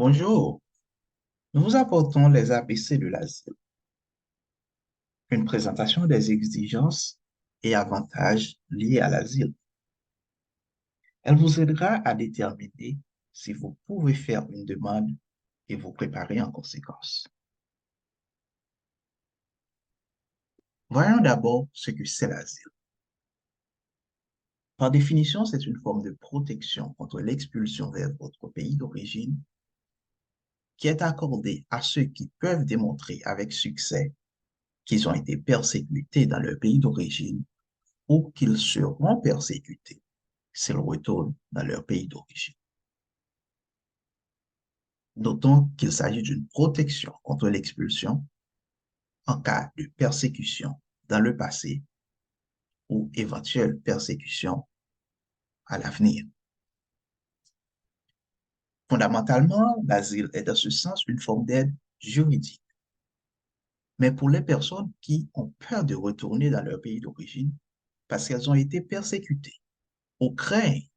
Bonjour, nous vous apportons les ABC de l'asile, une présentation des exigences et avantages liés à l'asile. Elle vous aidera à déterminer si vous pouvez faire une demande et vous préparer en conséquence. Voyons d'abord ce que c'est l'asile. Par définition, c'est une forme de protection contre l'expulsion vers votre pays d'origine qui est accordée à ceux qui peuvent démontrer avec succès qu'ils ont été persécutés dans leur pays d'origine ou qu'ils seront persécutés s'ils retournent dans leur pays d'origine. Notons qu'il s'agit d'une protection contre l'expulsion en cas de persécution dans le passé ou éventuelle persécution à l'avenir. Fondamentalement, l'asile est dans ce sens une forme d'aide juridique. Mais pour les personnes qui ont peur de retourner dans leur pays d'origine parce qu'elles ont été persécutées ou craignent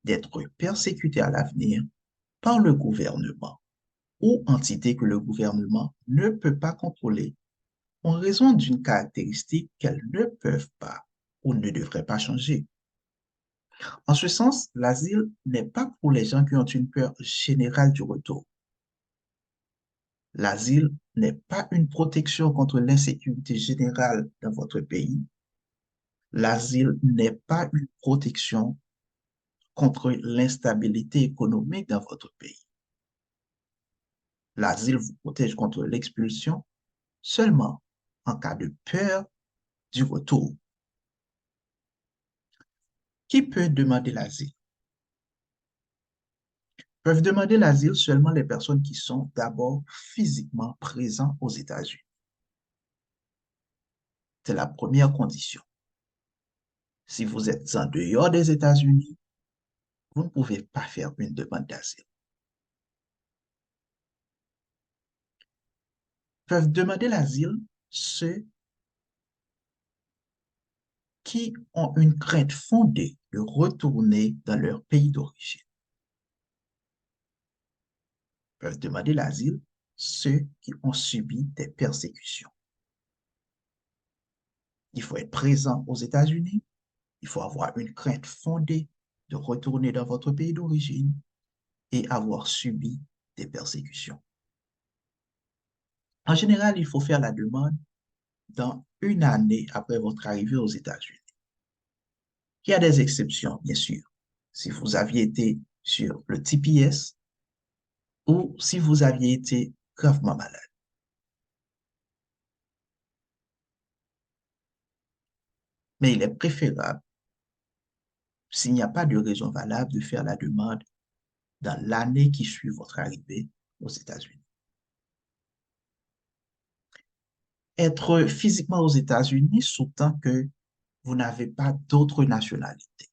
d'être persécutées à l'avenir par le gouvernement ou entité que le gouvernement ne peut pas contrôler en raison d'une caractéristique qu'elles ne peuvent pas ou ne devraient pas changer. En ce sens, l'asile n'est pas pour les gens qui ont une peur générale du retour. L'asile n'est pas une protection contre l'insécurité générale dans votre pays. L'asile n'est pas une protection contre l'instabilité économique dans votre pays. L'asile vous protège contre l'expulsion seulement en cas de peur du retour. Qui peut demander l'asile? Peuvent demander l'asile seulement les personnes qui sont d'abord physiquement présentes aux États-Unis. C'est la première condition. Si vous êtes en dehors des États-Unis, vous ne pouvez pas faire une demande d'asile. Peuvent demander l'asile ceux qui ont une crainte fondée de retourner dans leur pays d'origine. Peuvent demander l'asile ceux qui ont subi des persécutions. Il faut être présent aux États-Unis, il faut avoir une crainte fondée de retourner dans votre pays d'origine et avoir subi des persécutions. En général, il faut faire la demande dans une année après votre arrivée aux États-Unis. Il y a des exceptions, bien sûr. Si vous aviez été sur le TPS ou si vous aviez été gravement malade. Mais il est préférable, s'il n'y a pas de raison valable, de faire la demande dans l'année qui suit votre arrivée aux États-Unis. Être physiquement aux États-Unis sous-tend que vous n'avez pas d'autre nationalité,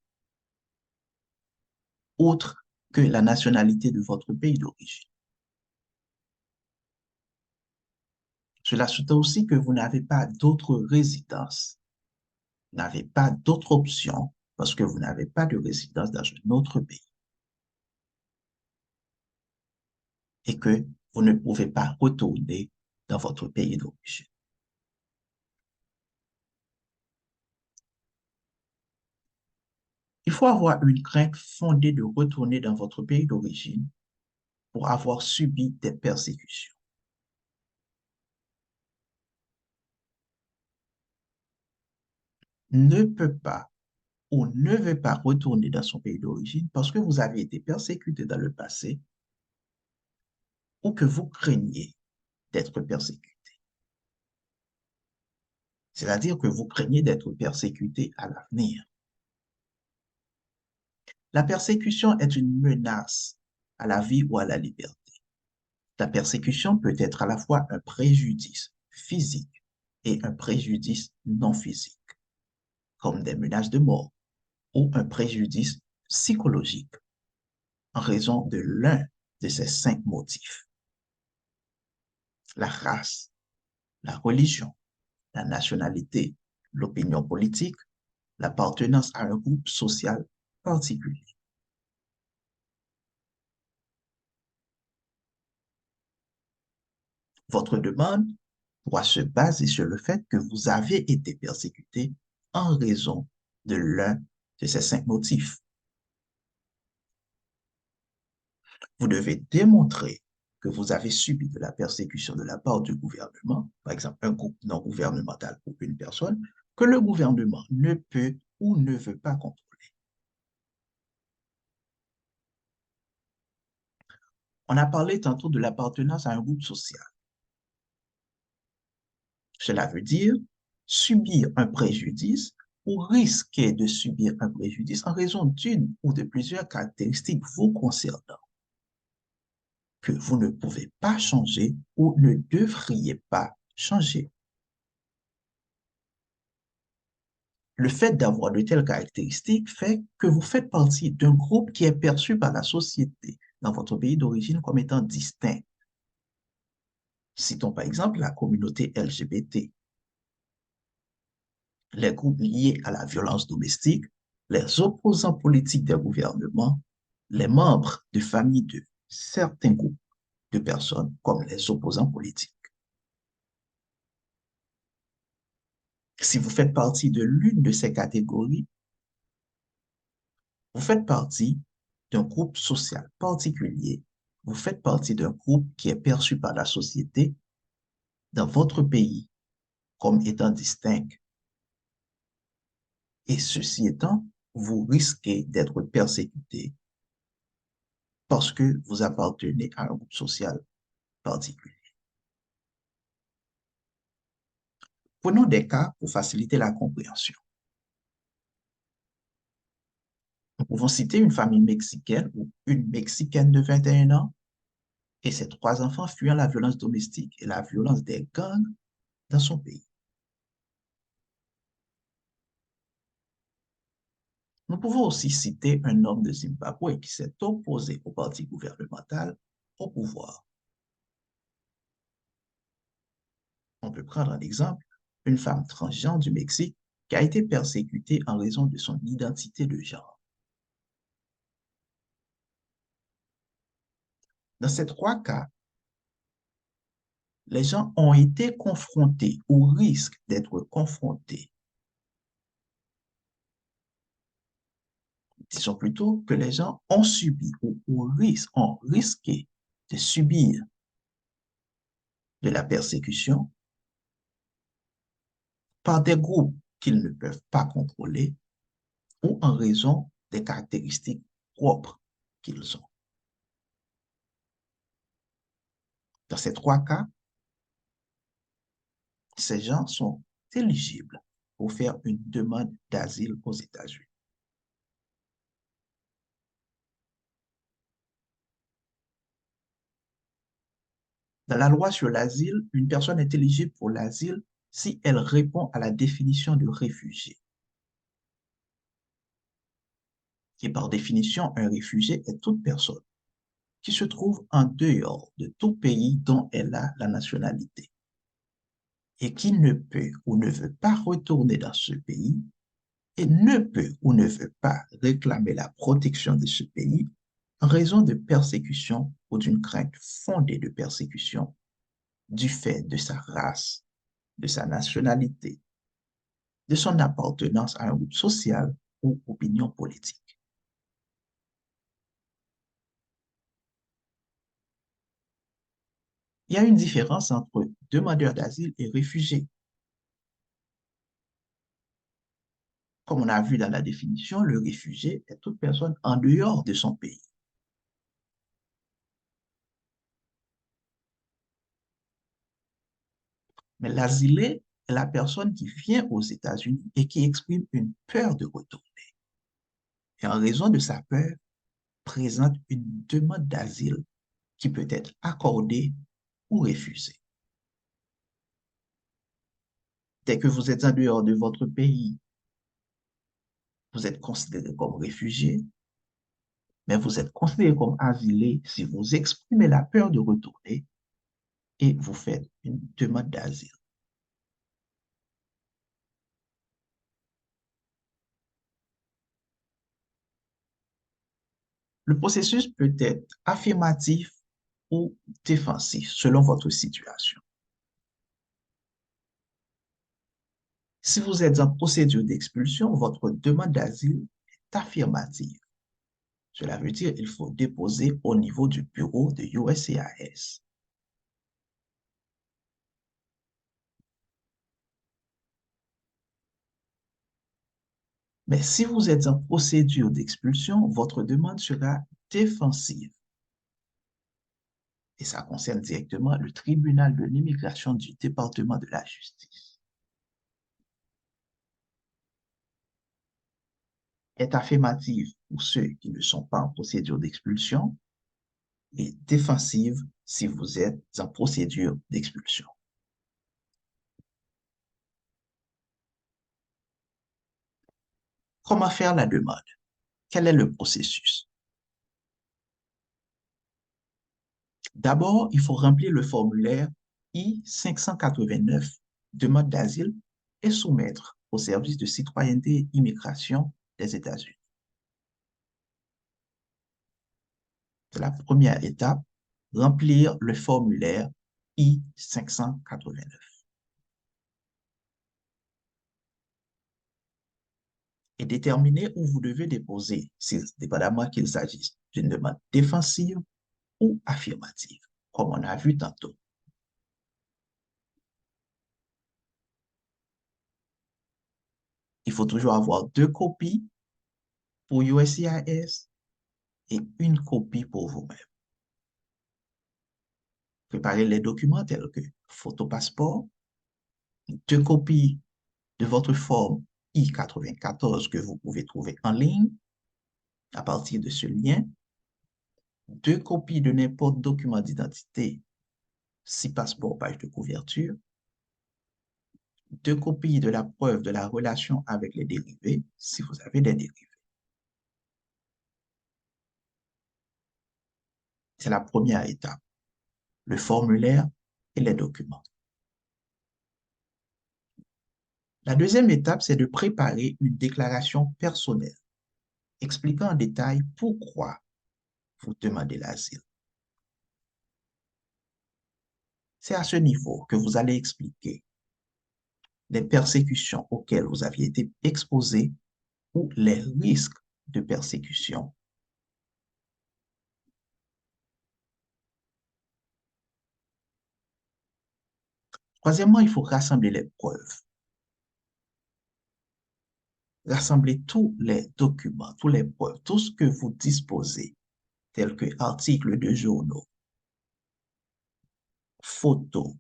autre que la nationalité de votre pays d'origine. Cela sous-tend aussi que vous n'avez pas d'autre résidence, n'avez pas d'autre option parce que vous n'avez pas de résidence dans un autre pays et que vous ne pouvez pas retourner dans votre pays d'origine. Il faut avoir une crainte fondée de retourner dans votre pays d'origine pour avoir subi des persécutions. Ne peut pas ou ne veut pas retourner dans son pays d'origine parce que vous avez été persécuté dans le passé ou que vous craignez d'être persécuté. C'est-à-dire que vous craignez d'être persécuté à l'avenir. La persécution est une menace à la vie ou à la liberté. La persécution peut être à la fois un préjudice physique et un préjudice non physique, comme des menaces de mort ou un préjudice psychologique en raison de l'un de ces 5 motifs: la race, la religion, la nationalité, l'opinion politique, l'appartenance à un groupe social particulier. Votre demande pourra se baser sur le fait que vous avez été persécuté en raison de l'un de ces cinq motifs. Vous devez démontrer que vous avez subi de la persécution de la part du gouvernement, par exemple un groupe non gouvernemental ou une personne, que le gouvernement ne peut ou ne veut pas contrôler. On a parlé tantôt de l'appartenance à un groupe social. Cela veut dire subir un préjudice ou risquer de subir un préjudice en raison d'une ou de plusieurs caractéristiques vous concernant que vous ne pouvez pas changer ou ne devriez pas changer. Le fait d'avoir de telles caractéristiques fait que vous faites partie d'un groupe qui est perçu par la société dans votre pays d'origine comme étant distinct. Citons par exemple la communauté LGBT, les groupes liés à la violence domestique, les opposants politiques des gouvernements, les membres de familles de certains groupes de personnes comme les opposants politiques. Si vous faites partie de l'une de ces catégories, vous faites partie d'un groupe social particulier, vous faites partie d'un groupe qui est perçu par la société dans votre pays comme étant distinct. Et ceci étant, vous risquez d'être persécuté parce que vous appartenez à un groupe social particulier. Prenons des cas pour faciliter la compréhension. Nous pouvons citer une famille mexicaine ou une Mexicaine de 21 ans et ses trois enfants fuyant la violence domestique et la violence des gangs dans son pays. Nous pouvons aussi citer un homme de Zimbabwe qui s'est opposé au parti gouvernemental au pouvoir. On peut prendre un exemple, une femme transgenre du Mexique qui a été persécutée en raison de son identité de genre. Dans ces trois cas, les gens ont été confrontés ou risquent d'être confrontés. Disons plutôt que les gens ont subi ont risqué de subir de la persécution par des groupes qu'ils ne peuvent pas contrôler ou en raison des caractéristiques propres qu'ils ont. Dans ces trois cas, ces gens sont éligibles pour faire une demande d'asile aux États-Unis. Dans la loi sur l'asile, une personne est éligible pour l'asile si elle répond à la définition de réfugié. Et par définition, un réfugié est toute personne qui se trouve en dehors de tout pays dont elle a la nationalité et qui ne peut ou ne veut pas retourner dans ce pays et ne peut ou ne veut pas réclamer la protection de ce pays en raison de persécution ou d'une crainte fondée de persécution du fait de sa race, de sa nationalité, de son appartenance à un groupe social ou opinion politique. Il y a une différence entre demandeur d'asile et réfugié. Comme on a vu dans la définition, le réfugié est toute personne en dehors de son pays. Mais l'asilé est la personne qui vient aux États-Unis et qui exprime une peur de retourner. Et en raison de sa peur, présente une demande d'asile qui peut être accordée ou refusée. Dès que vous êtes en dehors de votre pays, vous êtes considéré comme réfugié, mais vous êtes considéré comme asilé si vous exprimez la peur de retourner et vous faites une demande d'asile. Le processus peut être affirmatif ou défensif selon votre situation. Si vous êtes en procédure d'expulsion, votre demande d'asile est affirmative. Cela veut dire qu'il faut déposer au niveau du bureau de USCIS. Mais si vous êtes en procédure d'expulsion, votre demande sera défensive. Et ça concerne directement le tribunal de l'immigration du département de la justice. Est affirmative pour ceux qui ne sont pas en procédure d'expulsion et défensive si vous êtes en procédure d'expulsion. Comment faire la demande? Quel est le processus? D'abord, il faut remplir le formulaire I-589, demande d'asile, et soumettre au service de citoyenneté et immigration des États-Unis. C'est la première étape, remplir le formulaire I-589 et déterminer où vous devez déposer, dépendamment qu'il s'agisse d'une demande défensive ou affirmative, comme on a vu tantôt. Il faut toujours avoir deux copies pour USCIS et une copie pour vous-même. Préparez les documents tels que photo passeport, deux copies de votre forme I-94 que vous pouvez trouver en ligne à partir de ce lien, deux copies de n'importe document d'identité, si passeport, page de couverture, deux copies de la preuve de la relation avec les dérivés, si vous avez des dérivés. C'est la première étape, le formulaire et les documents. La deuxième étape, c'est de préparer une déclaration personnelle expliquant en détail pourquoi vous demandez l'asile. C'est à ce niveau que vous allez expliquer les persécutions auxquelles vous aviez été exposé ou les risques de persécution. Troisièmement, il faut rassembler les preuves. Rassembler tous les documents, tous les preuves, tout ce que vous disposez, tels que articles de journaux, photos,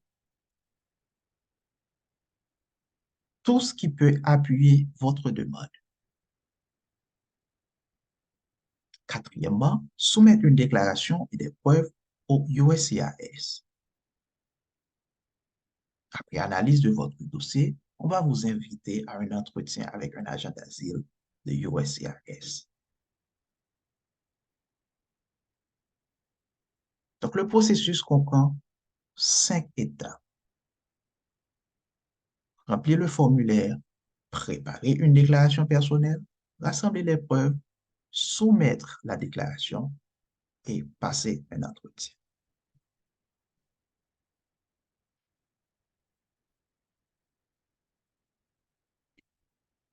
tout ce qui peut appuyer votre demande. Quatrièmement, soumettre une déclaration et des preuves au USCIS. Après analyse de votre dossier, on va vous inviter à un entretien avec un agent d'asile de USCIS. Donc, le processus comprend 5 étapes. Remplir le formulaire, préparer une déclaration personnelle, rassembler les preuves, soumettre la déclaration et passer un entretien.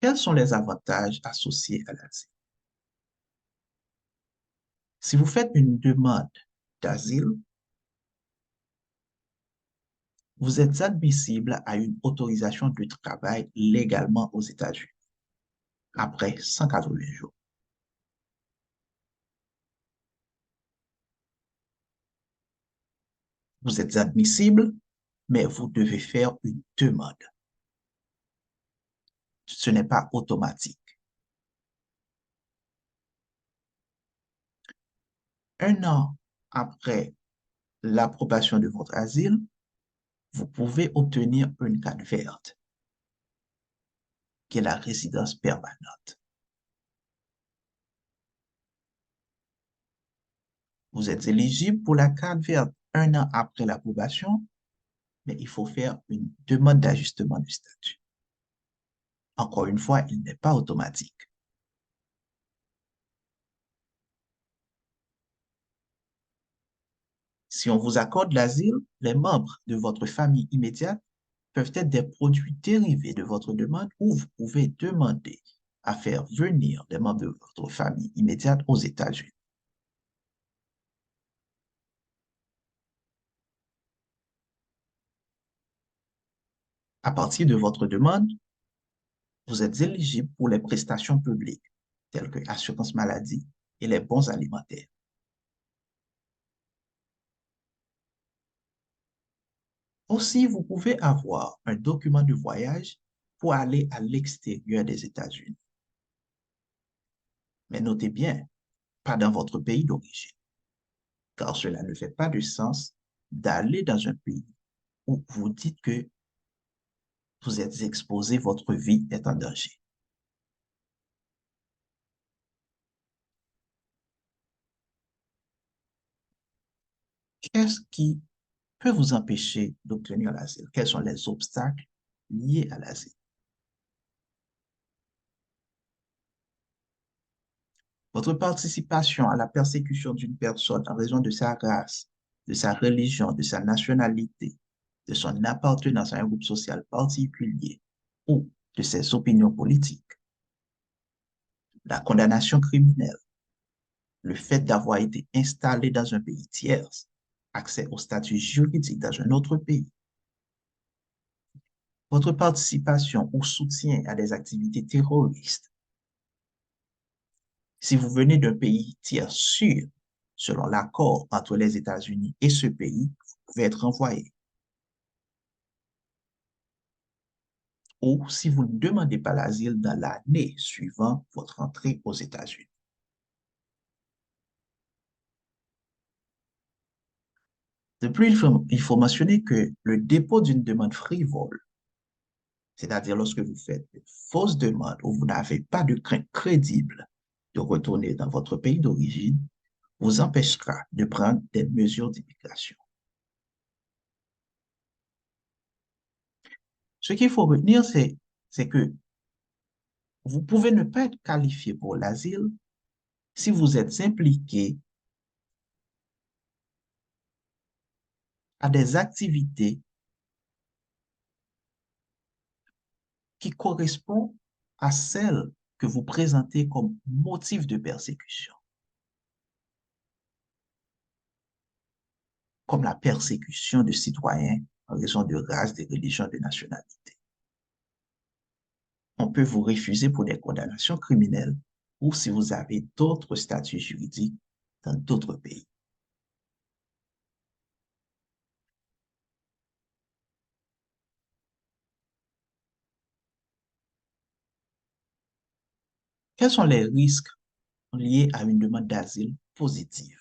Quels sont les avantages associés à l'asile? Si vous faites une demande d'asile, vous êtes admissible à une autorisation de travail légalement aux États-Unis après 180 jours. Vous êtes admissible, mais vous devez faire une demande. Ce n'est pas automatique. Un an après l'approbation de votre asile, vous pouvez obtenir une carte verte, qui est la résidence permanente. Vous êtes éligible pour la carte verte un an après l'approbation, mais il faut faire une demande d'ajustement du statut. Encore une fois, il n'est pas automatique. Si on vous accorde l'asile, les membres de votre famille immédiate peuvent être des produits dérivés de votre demande ou vous pouvez demander à faire venir des membres de votre famille immédiate aux États-Unis. À partir de votre demande, vous êtes éligible pour les prestations publiques telles que l'assurance maladie et les bons alimentaires. Aussi, vous pouvez avoir un document de voyage pour aller à l'extérieur des États-Unis. Mais notez bien, pas dans votre pays d'origine, car cela ne fait pas de sens d'aller dans un pays où vous dites que vous êtes exposé, votre vie est en danger. Qu'est-ce qui peut vous empêcher d'obtenir l'asile? Quels sont les obstacles liés à l'asile? Votre participation à la persécution d'une personne en raison de sa race, de sa religion, de sa nationalité, de son appartenance à un groupe social particulier ou de ses opinions politiques, la condamnation criminelle, le fait d'avoir été installé dans un pays tiers, accès au statut juridique dans un autre pays, votre participation ou soutien à des activités terroristes. Si vous venez d'un pays tiers sûr, selon l'accord entre les États-Unis et ce pays, vous pouvez être envoyé. Ou si vous ne demandez pas l'asile dans l'année suivant votre entrée aux États-Unis. De plus, il faut mentionner que le dépôt d'une demande frivole, c'est-à-dire lorsque vous faites une fausse demande ou vous n'avez pas de crainte crédible de retourner dans votre pays d'origine, vous empêchera de prendre des mesures d'immigration. Ce qu'il faut retenir, c'est que vous pouvez ne pas être qualifié pour l'asile si vous êtes impliqué à des activités qui correspondent à celles que vous présentez comme motif de persécution, comme la persécution de citoyens en raison de race, de religion, de nationalité. On peut vous refuser pour des condamnations criminelles ou si vous avez d'autres statuts juridiques dans d'autres pays. Quels sont les risques liés à une demande d'asile positive?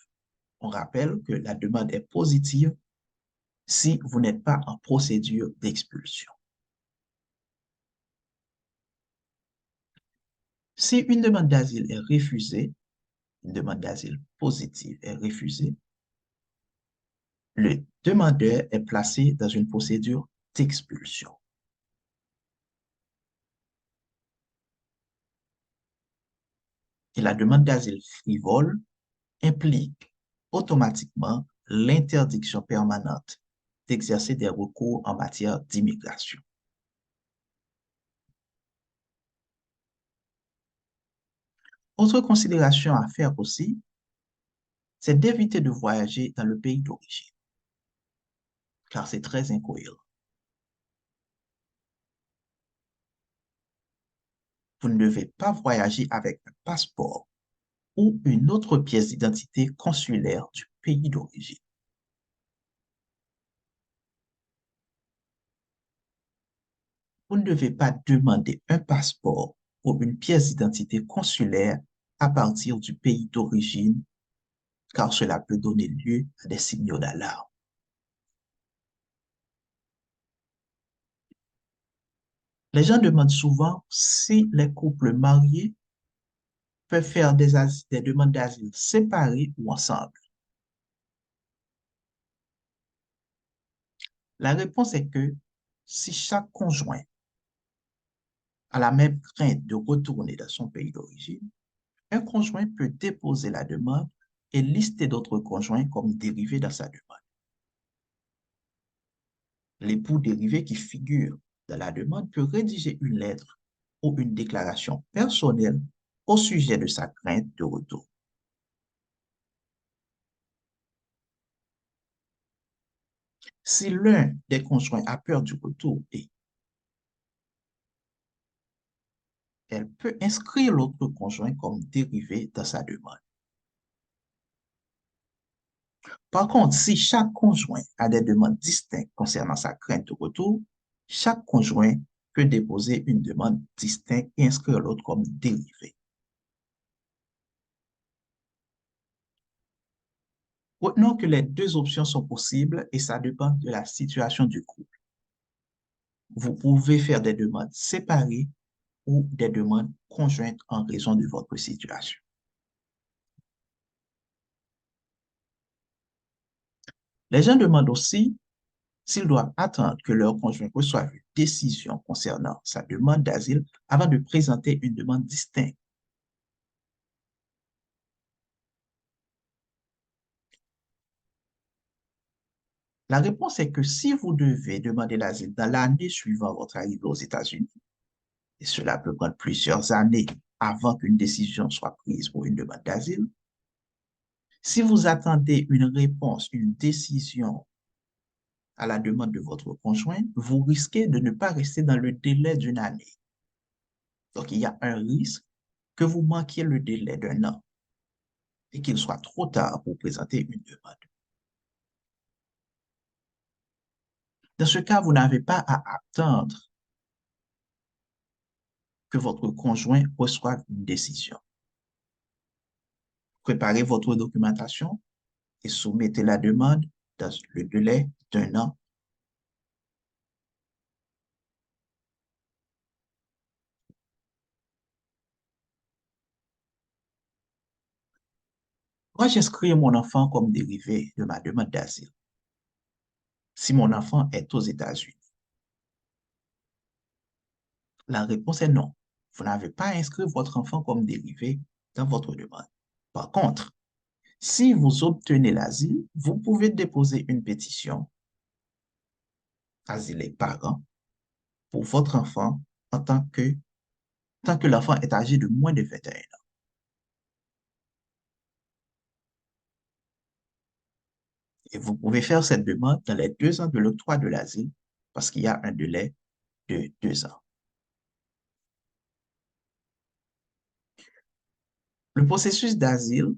On rappelle que la demande est positive si vous n'êtes pas en procédure d'expulsion. Si une demande d'asile est refusée, une demande d'asile positive est refusée, le demandeur est placé dans une procédure d'expulsion. Et la demande d'asile frivole implique automatiquement l'interdiction permanente d'exercer des recours en matière d'immigration. Autre considération à faire aussi, c'est d'éviter de voyager dans le pays d'origine, car c'est très incohérent. Vous ne devez pas voyager avec un passeport ou une autre pièce d'identité consulaire du pays d'origine. Vous ne devez pas demander un passeport ou une pièce d'identité consulaire à partir du pays d'origine, car cela peut donner lieu à des signaux d'alarme. Les gens demandent souvent si les couples mariés peuvent faire des demandes d'asile séparées ou ensemble. La réponse est que si chaque conjoint a la même crainte de retourner dans son pays d'origine, un conjoint peut déposer la demande et lister d'autres conjoints comme dérivés dans sa demande. L'époux dérivé qui figure dans la demande peut rédiger une lettre ou une déclaration personnelle au sujet de sa crainte de retour. Si l'un des conjoints a peur du retour, elle peut inscrire l'autre conjoint comme dérivé dans sa demande. Par contre, si chaque conjoint a des demandes distinctes concernant sa crainte de retour, chaque conjoint peut déposer une demande distincte et inscrire l'autre comme dérivé. Retenons que les deux options sont possibles et ça dépend de la situation du couple. Vous pouvez faire des demandes séparées ou des demandes conjointes en raison de votre situation. Les gens demandent aussi s'ils doivent attendre que leur conjoint reçoive une décision concernant sa demande d'asile avant de présenter une demande distincte. La réponse est que si vous devez demander l'asile dans l'année suivant votre arrivée aux États-Unis, et cela peut prendre plusieurs années avant qu'une décision soit prise pour une demande d'asile, si vous attendez une réponse, une décision à la demande de votre conjoint, vous risquez de ne pas rester dans le délai d'une année. Donc, il y a un risque que vous manquiez le délai d'un an et qu'il soit trop tard pour présenter une demande. Dans ce cas, vous n'avez pas à attendre que votre conjoint reçoive une décision. Préparez votre documentation et soumettez la demande dans le délai d'un an. Moi, j'inscris mon enfant comme dérivé de ma demande d'asile si mon enfant est aux États-Unis. La réponse est non. Vous n'avez pas inscrit votre enfant comme dérivé dans votre demande. Par contre, si vous obtenez l'asile, vous pouvez déposer une pétition Asile et parents pour votre enfant en tant que l'enfant est âgé de moins de 21 ans. Et vous pouvez faire cette demande dans les 2 ans de l'octroi de l'asile parce qu'il y a un délai de 2 ans. Le processus d'asile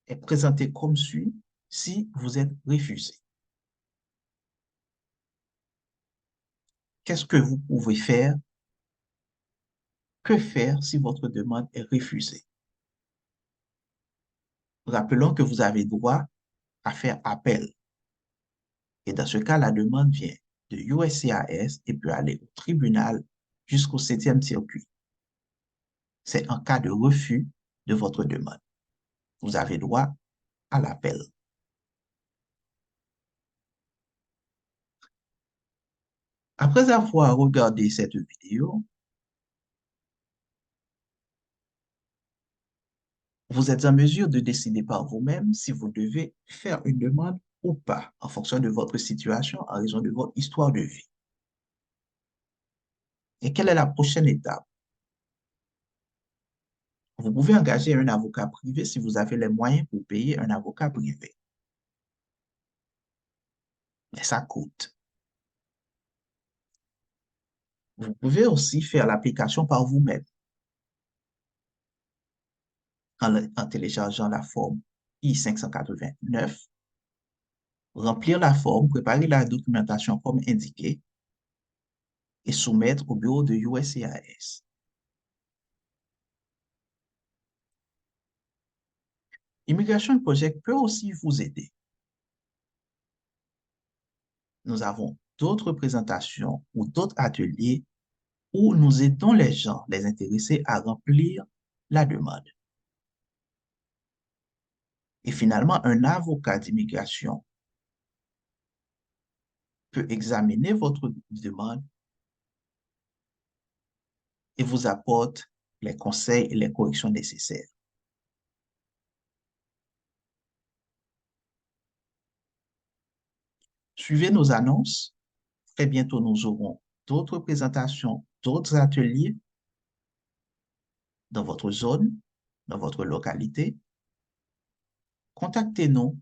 est présenté comme suit si vous êtes refusé. Qu'est-ce que vous pouvez faire? Que faire si votre demande est refusée? Rappelons que vous avez droit à faire appel. Et dans ce cas, la demande vient de USCIS et peut aller au tribunal jusqu'au 7e circuit. C'est en cas de refus de votre demande. Vous avez droit à l'appel. Après avoir regardé cette vidéo, vous êtes en mesure de décider par vous-même si vous devez faire une demande ou pas en fonction de votre situation, en raison de votre histoire de vie. Et quelle est la prochaine étape? Vous pouvez engager un avocat privé si vous avez les moyens pour payer un avocat privé. Mais ça coûte. Vous pouvez aussi faire l'application par vous-même en téléchargeant la forme I-589, remplir la forme, préparer la documentation comme indiqué et soumettre au bureau de USCIS. Immigration Project peut aussi vous aider. Nous avons d'autres présentations ou d'autres ateliers où nous aidons les gens, les intéressés à remplir la demande. Et finalement, un avocat d'immigration peut examiner votre demande et vous apporte les conseils et les corrections nécessaires. Suivez nos annonces. Très bientôt, nous aurons d'autres présentations, d'autres ateliers dans votre zone, dans votre localité. Contactez-nous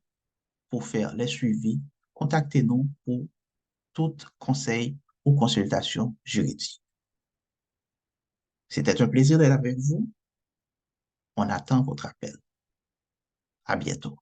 pour faire les suivis. Contactez-nous pour tout conseil ou consultation juridique. C'était un plaisir d'être avec vous. On attend votre appel. À bientôt.